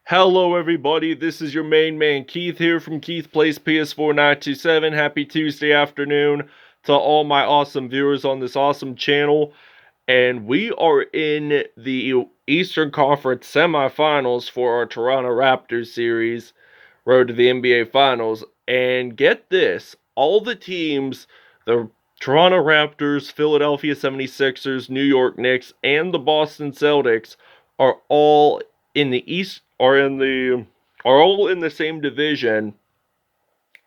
Hello everybody, this is your main man Keith here from Keith Plays PS4 927. Happy Tuesday afternoon to all my awesome viewers on this awesome channel. And we are in the Eastern Conference Semifinals for our Toronto Raptors series, Road to the NBA Finals. And get this, all the teams, the Toronto Raptors, Philadelphia 76ers, New York Knicks, and the Boston Celtics are all in the East are all in the same division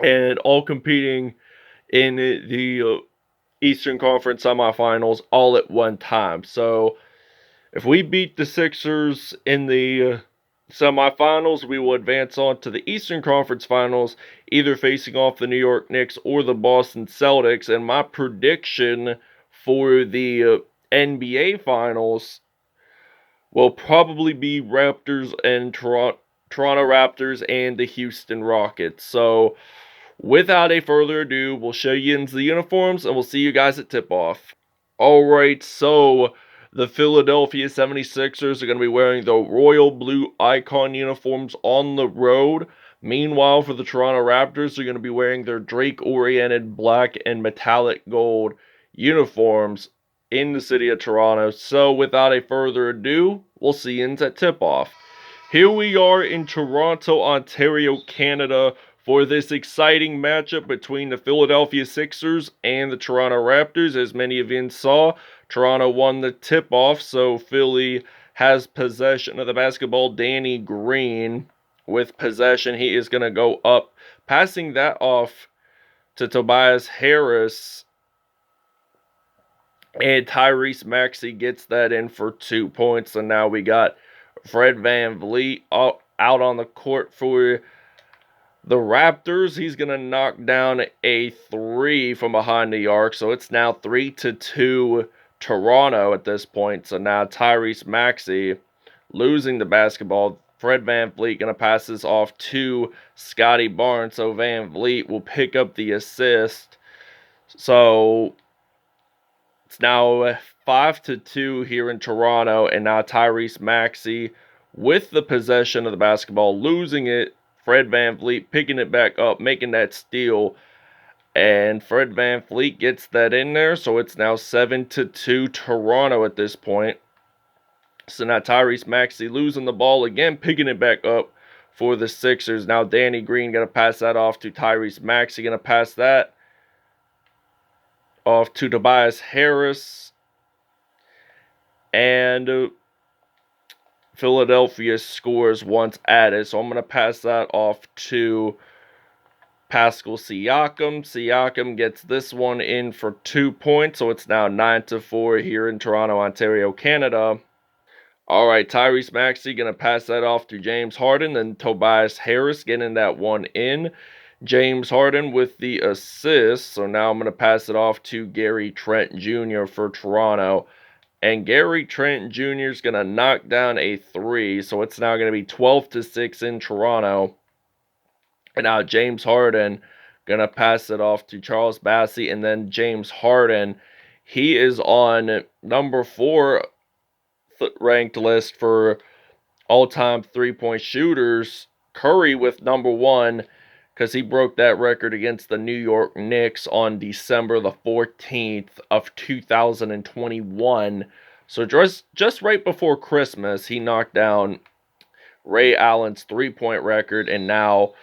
and all competing in the Eastern Conference semifinals all at one time. So if we beat the Sixers in the semifinals, we will advance on to the Eastern Conference Finals, either facing off the New York Knicks or the Boston Celtics. And my prediction for the NBA Finals will probably be Raptors and Toronto Raptors and the Houston Rockets. So without a further ado, we'll show you into the uniforms and we'll see you guys at tip-off. Alright, so the Philadelphia 76ers are going to be wearing the royal blue icon uniforms on the road. Meanwhile, for the Toronto Raptors, they're going to be wearing their Drake-oriented black and metallic gold uniforms in the city of Toronto. So without a further ado, we'll see you at tip-off. Here we are in Toronto, Ontario, Canada, for this exciting matchup between the Philadelphia Sixers and the Toronto Raptors. As many of you saw, Toronto won the tip-off, so Philly has possession of the basketball. Danny Green with possession. He is going to go up, passing that off to Tobias Harris. And Tyrese Maxey gets that in for 2 points. And now we got Fred VanVleet out on the court for the Raptors. He's going to knock down a 3 from behind the arc. So it's now 3-2 Toronto at this point. So now Tyrese Maxey losing the basketball. Fred VanVleet going to pass this off to Scotty Barnes. So VanVleet will pick up the assist. So it's now 5-2 here in Toronto. And now Tyrese Maxey with the possession of the basketball, losing it. Fred VanVleet picking it back up, making that steal. And Fred VanVleet gets that in there. So it's now 7-2 Toronto at this point. So now Tyrese Maxey losing the ball again, picking it back up for the Sixers. Now Danny Green going to pass that off to Tyrese Maxey. Going to pass that off to Tobias Harris. And Philadelphia scores once added. So I'm going to pass that off to Pascal Siakam. Siakam gets this one in for 2 points. So it's now 9-4 here in Toronto, Ontario, Canada. Alright, Tyrese Maxey going to pass that off to James Harden. Then Tobias Harris getting that one in. James Harden with the assist. So now I'm going to pass it off to Gary Trent Jr. for Toronto. And Gary Trent Jr. is going to knock down a 3. So it's now going to be 12-6 in Toronto. And now James Harden going to pass it off to Charles Bassey. And then James Harden, he is on number 4 ranked list for all-time three-point shooters. Curry with number 1, because he broke that record against the New York Knicks on December the 14th of 2021. So just right before Christmas, he knocked down Ray Allen's three-point record, and now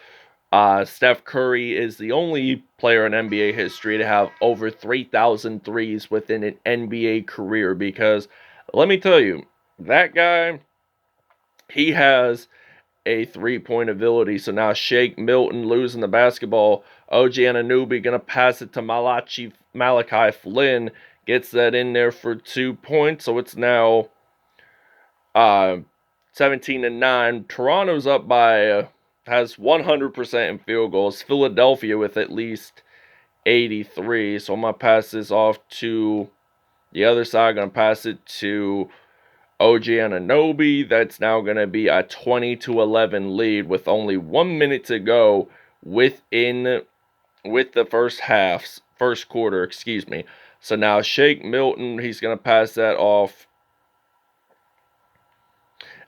Steph Curry is the only player in NBA history to have over 3,000 threes within an NBA career, because let me tell you, that guy, he has a three-point ability. So now Shake Milton losing the basketball. OG Anunoby going to pass it to Malachi Flynn. Gets that in there for 2 points. So it's now 17-9. Toronto's up by, has 100% in field goals. Philadelphia with at least 83. So I'm going to pass this off to the other side. I'm going to pass it to OG Anunoby. That's now going to be a 20-11 lead with only 1 minute to go with the first quarter, excuse me. So now Shake Milton, he's going to pass that off.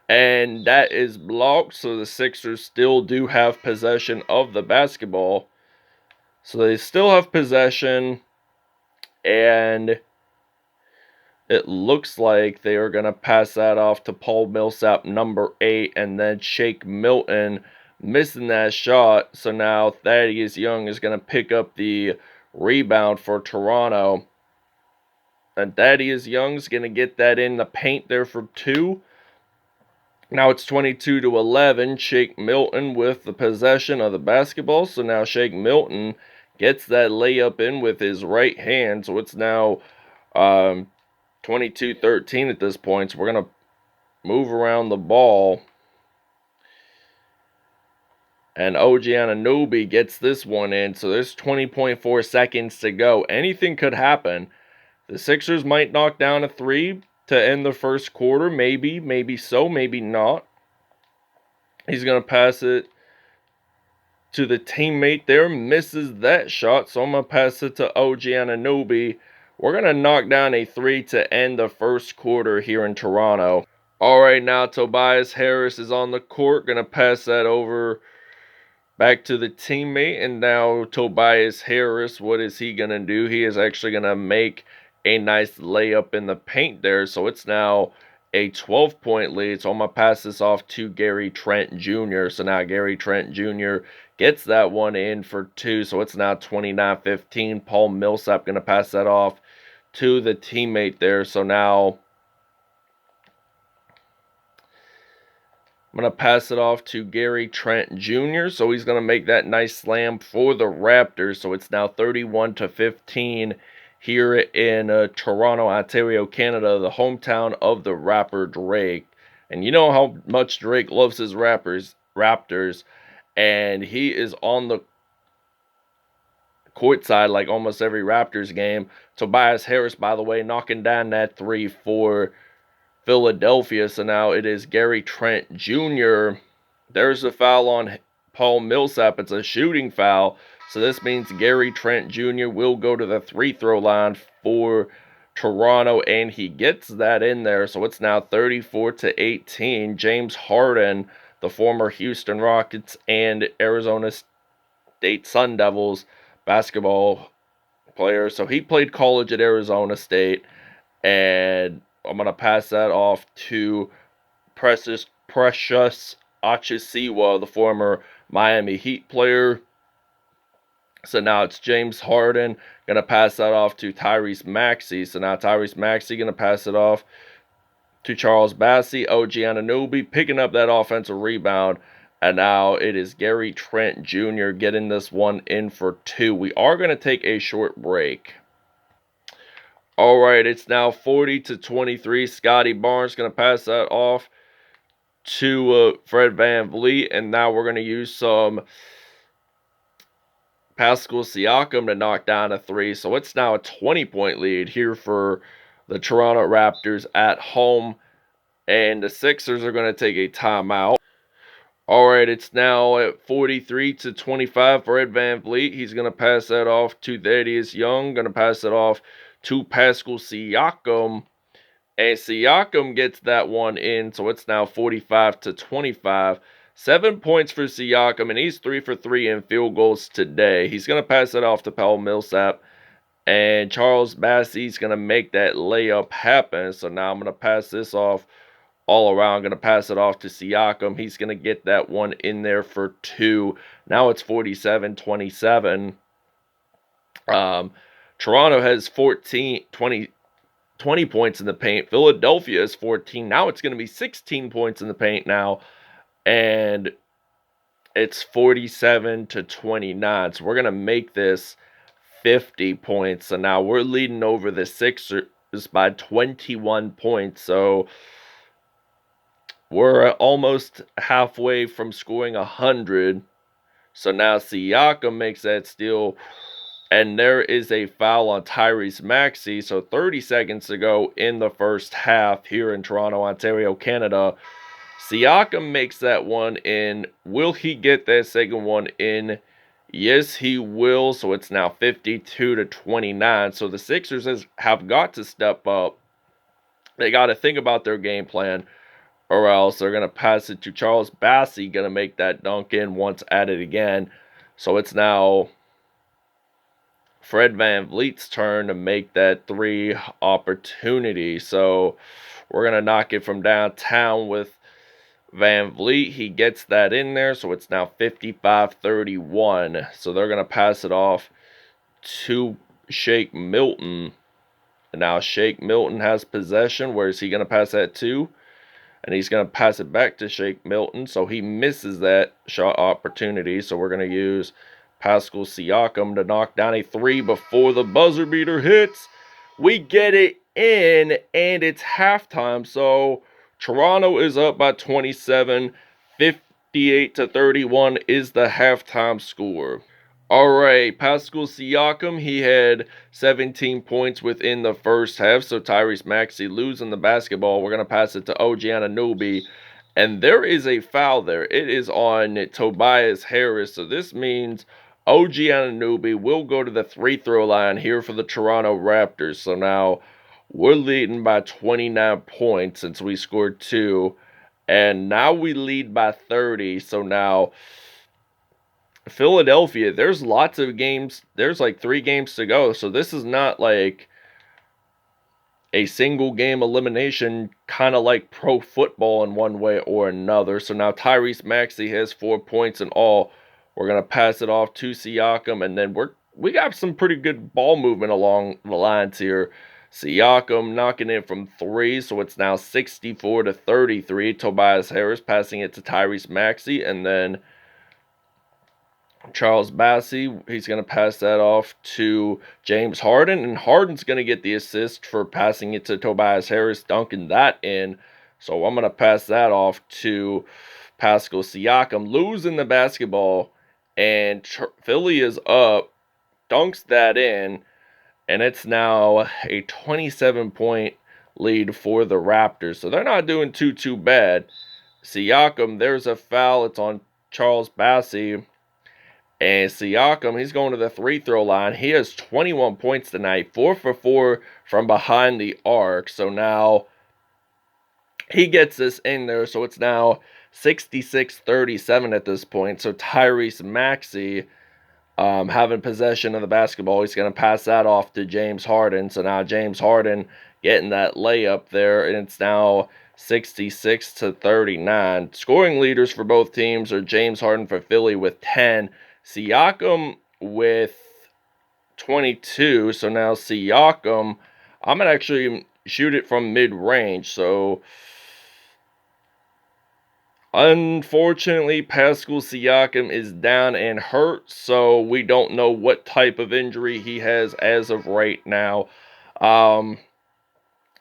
And that is blocked, so the Sixers still do have possession of the basketball. So they still have possession, and it looks like they are going to pass that off to Paul Millsap, number 8, and then Shake Milton missing that shot. So now Thaddeus Young is going to pick up the rebound for Toronto. And Thaddeus Young's going to get that in the paint there for 2. Now it's 22-11. Shake Milton with the possession of the basketball. So now Shake Milton gets that layup in with his right hand. So it's now 22-13 at this point. So we're going to move around the ball. And OG Anunoby gets this one in. So there's 20.4 seconds to go. Anything could happen. The Sixers might knock down a 3 to end the first quarter. Maybe so, maybe not. He's going to pass it to the teammate there. Misses that shot. So I'm going to pass it to OG Anunoby. We're going to knock down a 3 to end the first quarter here in Toronto. All right, now Tobias Harris is on the court. Going to pass that over back to the teammate. And now Tobias Harris, what is he going to do? He is actually going to make a nice layup in the paint there. So it's now a 12-point lead. So I'm going to pass this off to Gary Trent Jr. So now Gary Trent Jr. gets that one in for 2. So it's now 29-15. Paul Millsap going to pass that off to the teammate there. So now I'm going to pass it off to Gary Trent Jr. So he's going to make that nice slam for the Raptors. So it's now 31-15 here in Toronto, Ontario, Canada, the hometown of the rapper Drake. And you know how much Drake loves his Raptors. And he is on the courtside like almost every Raptors game. Tobias Harris, by the way, knocking down that 3 for Philadelphia. So now it is Gary Trent Jr. There's a foul on Paul Millsap. It's a shooting foul. So this means Gary Trent Jr. will go to the free-throw line for Toronto, and he gets that in there. So it's now 34-18. James Harden, the former Houston Rockets and Arizona State Sun Devils basketball player. So he played college at Arizona State, and I'm going to pass that off to Precious Achisiwa, the former Miami Heat player. So now it's James Harden going to pass that off to Tyrese Maxey. So now Tyrese Maxey going to pass it off to Charles Bassey. OG Anunoby picking up that offensive rebound. And now it is Gary Trent Jr. getting this one in for 2. We are going to take a short break. All right, it's now 40-23. Scotty Barnes going to pass that off to Fred VanVleet. And now we're going to use some Pascal Siakam to knock down a 3. So it's now a 20-point lead here for the Toronto Raptors at home. And the Sixers are going to take a timeout. All right, it's now at 43-25 for Fred VanVleet. He's going to pass that off to Thaddeus Young. Going to pass it off to Pascal Siakam. And Siakam gets that one in. So it's now 45-25. 7 points for Siakam, and he's 3 for 3 in field goals today. He's going to pass it off to Paul Millsap, and Charles Bassey's going to make that layup happen. So now I'm going to pass this off all around. I'm going to pass it off to Siakam. He's going to get that one in there for 2. Now it's 47-27. Toronto has 20 points in the paint. Philadelphia is 14. Now it's going to be 16 points in the paint now. And it's 47-29. So we're going to make this 50 points. So now we're leading over the Sixers by 21 points. So we're almost halfway from scoring 100. So now Siakam makes that steal. And there is a foul on Tyrese Maxey. So 30 seconds to go in the first half here in Toronto, Ontario, Canada. Siakam makes that one in. Will he get that second one in? Yes, he will. So it's now 52-29. So the Sixers have got to step up. They got to think about their game plan. or else they're going to pass it to Charles Bassey, going to make that dunk in once at it again. So it's now Fred VanVleet's turn to make that 3 opportunity. So we're going to knock it from downtown with VanVleet. He gets that in there, so it's now 55-31. So they're going to pass it off to Shake Milton. And now Shake Milton has possession. Where is he going to pass that to? And he's going to pass it back to Shake Milton. So he misses that shot opportunity. So we're going to use Pascal Siakam to knock down a 3 before the buzzer beater hits. We get it in, and it's halftime. So Toronto is up by 27. 58-31 is the halftime score. Alright, Pascal Siakam, he had 17 points within the first half, so Tyrese Maxey losing the basketball. We're going to pass it to OG Anunoby, and there is a foul there. It is on Tobias Harris, so this means OG Anunoby will go to the free-throw line here for the Toronto Raptors. So now we're leading by 29 points since we scored 2, and now we lead by 30, so now Philadelphia, there's lots of games. There's like 3 games to go. So this is not like a single game elimination, kind of like pro football in one way or another. So now Tyrese Maxey has 4 points in all. We're going to pass it off to Siakam, and then we got some pretty good ball movement along the lines here. Siakam knocking in from 3, so it's now 64-33. Tobias Harris passing it to Tyrese Maxey, and then Charles Bassey, he's going to pass that off to James Harden, and Harden's going to get the assist for passing it to Tobias Harris, dunking that in. So I'm going to pass that off to Pascal Siakam, losing the basketball, and Philly is up, dunks that in, and it's now a 27-point lead for the Raptors. So they're not doing too bad. Siakam, there's a foul. It's on Charles Bassey. And Siakam, he's going to the free-throw line. He has 21 points tonight, 4 for 4 from behind the arc. So now he gets this in there. So it's now 66-37 at this point. So Tyrese Maxey having possession of the basketball. He's going to pass that off to James Harden. So now James Harden getting that layup there. And it's now 66-39. Scoring leaders for both teams are James Harden for Philly with 10. Siakam with 22, so now Siakam, I'm going to actually shoot it from mid-range, so unfortunately, Pascal Siakam is down and hurt, so we don't know what type of injury he has as of right now.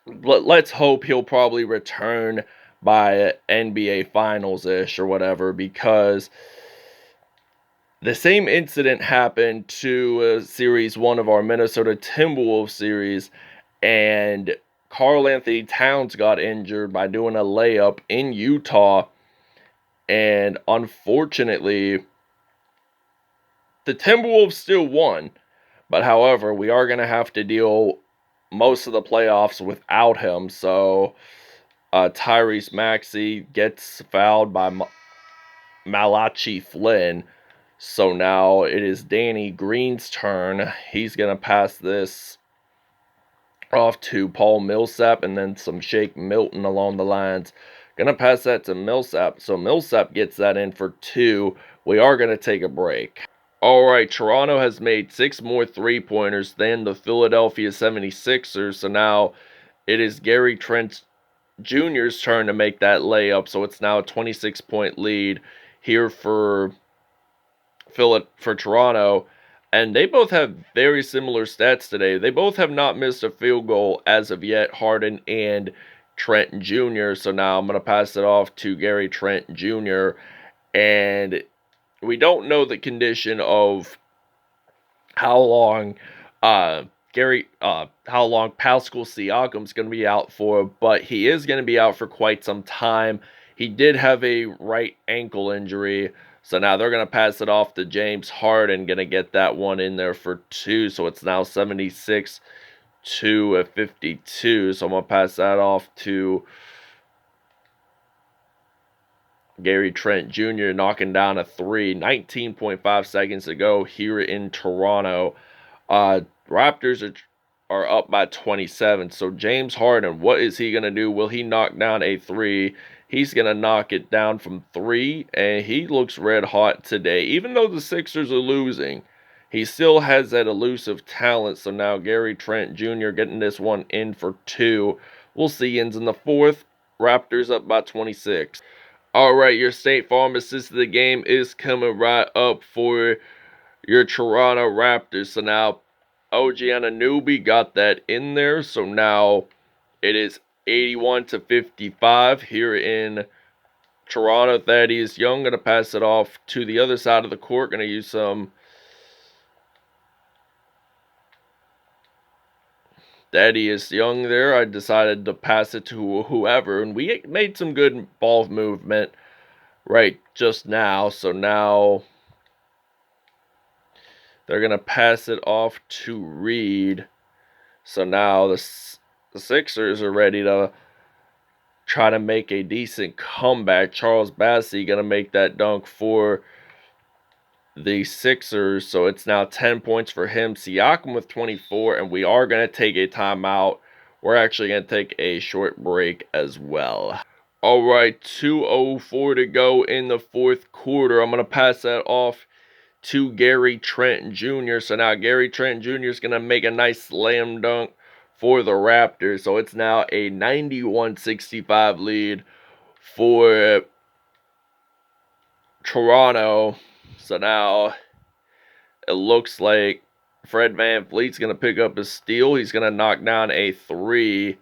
Let's hope he'll probably return by NBA Finals-ish or whatever, because the same incident happened to Series 1 of our Minnesota Timberwolves series, and Karl Anthony Towns got injured by doing a layup in Utah, and unfortunately, the Timberwolves still won, but however, we are going to have to deal most of the playoffs without him, so Tyrese Maxey gets fouled by Malachi Flynn. So now it is Danny Green's turn. He's going to pass this off to Paul Millsap and then some Shake Milton along the lines. Going to pass that to Millsap. So Millsap gets that in for 2. We are going to take a break. Alright, Toronto has made 6 more 3-pointers than the Philadelphia 76ers. So now it is Gary Trent Jr.'s turn to make that layup. So it's now a 26-point lead here for Toronto, and they both have very similar stats today. They both have not missed a field goal as of yet, Harden and Trent Jr. So now I'm going to pass it off to Gary Trent Jr. And we don't know the condition of how long Pascal Siakam's going to be out for, but he is going to be out for quite some time. He did have a right ankle injury. So now they're going to pass it off to James Harden, going to get that one in there for 2. So it's now 76-52. So I'm going to pass that off to Gary Trent Jr. knocking down a three, 19.5 seconds to go here in Toronto. Raptors are up by 27. So James Harden, what is he going to do? Will he knock down a three? He's going to knock it down from three, and he looks red hot today. Even though the Sixers are losing, he still has that elusive talent. So now Gary Trent Jr. getting this one in for two. We'll see ends in the fourth. Raptors up by 26. All right, your State Farm assist of the game is coming right up for your Toronto Raptors. So now OG Anunoby got that in there. So now it is 81-55 here in Toronto. Thaddeus Young going to pass it off to the other side of the court. Going to use some Thaddeus Young there. I decided to pass it to whoever, and we made some good ball movement right just now. So now they're going to pass it off to Reed. So now the Sixers are ready to try to make a decent comeback. Charles Bassey going to make that dunk for the Sixers. So it's now 10 points for him. Siakam with 24. And we are going to take a timeout. We're actually going to take a short break as well. All right, 2:04 to go in the fourth quarter. I'm going to pass that off to Gary Trent Jr. So now Gary Trent Jr. is going to make a nice slam dunk for the Raptors. So it's now a 91-65 lead for Toronto. So now it looks like Fred VanVleet's going to pick up a steal. He's going to knock down a three.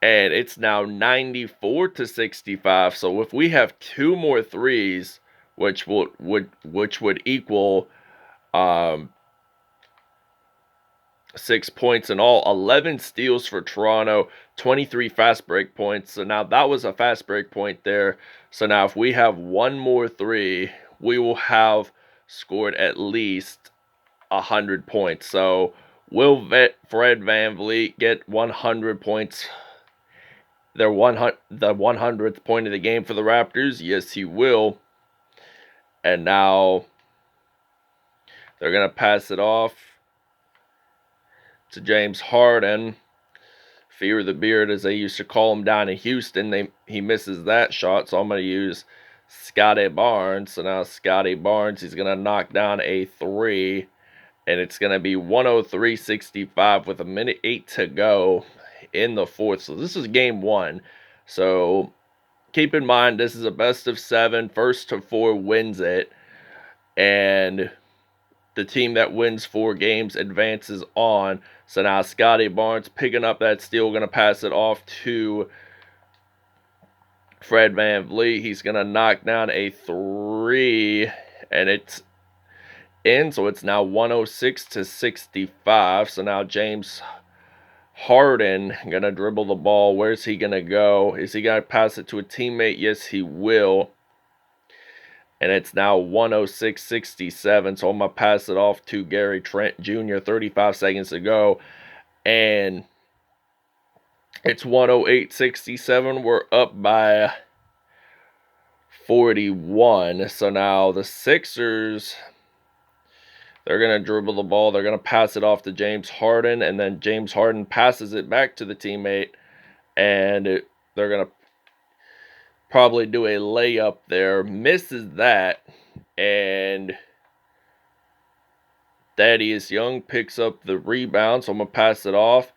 And it's now 94-65. So if we have two more threes, which would equal 6 points in all, 11 steals for Toronto, 23 fast break points. So now that was a fast break point there. So now if we have one more three, we will have scored at least 100 points. So will Fred VanVleet get 100 points? The 100th point of the game for the Raptors? Yes, he will. And now they're going to pass it off to James Harden. Fear the Beard, as they used to call him down in Houston. He misses that shot, so I'm going to use Scotty Barnes. So now Scotty Barnes, he's going to knock down a three. And it's going to be 103-65 with 1:08 to go in the fourth. So this is game one. So keep in mind, this is a best of seven. First to four wins it. And the team that wins 4 games advances on. So now Scotty Barnes picking up that steal, going to pass it off to Fred VanVleet. He's going to knock down a three. And it's in. So it's now 106-65. So now James Harden going to dribble the ball. Where's he going to go? Is he going to pass it to a teammate? Yes, he will. And it's now 106-67. So I'm going to pass it off to Gary Trent Jr. 35 seconds to go. And it's 108-67. We're up by 41. So now the Sixers, they're going to dribble the ball. They're going to pass it off to James Harden. And then James Harden passes it back to the teammate. And they're going to probably do a layup there. Misses that. And Thaddeus Young picks up the rebound. So I'm going to pass it off.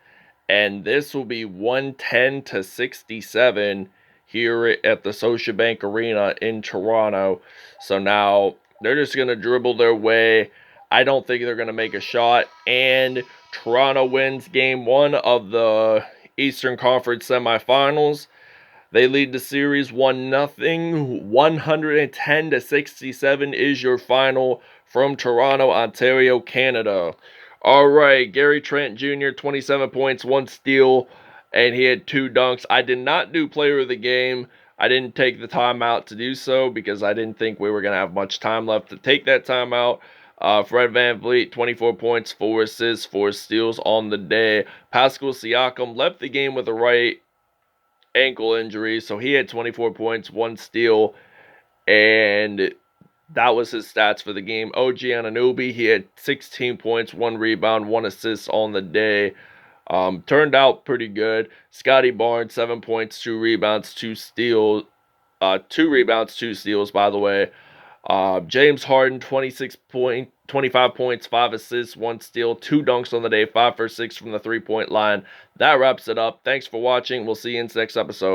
And this will be 110-67 here at the Scotiabank Arena in Toronto. So now they're just going to dribble their way. I don't think they're going to make a shot. And Toronto wins game one of the Eastern Conference Semifinals. They lead the series 1-0. 110-67 is your final from Toronto, Ontario, Canada. All right, Gary Trent Jr., 27 points, 1 steal, and he had 2 dunks. I did not do player of the game. I didn't take the timeout to do so because I didn't think we were going to have much time left to take that timeout. Fred VanVleet, 24 points, 4 assists, 4 steals on the day. Pascal Siakam left the game with a right ankle injury, so he had 24 points, 1 steal, And that was his stats for the game. OG Anunoby, he had 16 points, 1 rebound, 1 assist on the day. Turned out pretty good. Scotty Barnes, 7 points, 2 rebounds, 2 steals. 2 rebounds, 2 steals, by the way. James Harden, 25 points, 5 assists, 1 steal, 2 dunks on the day, 5 for 6 from the 3-point line. That wraps it up. Thanks for watching. We'll see you in the next episode.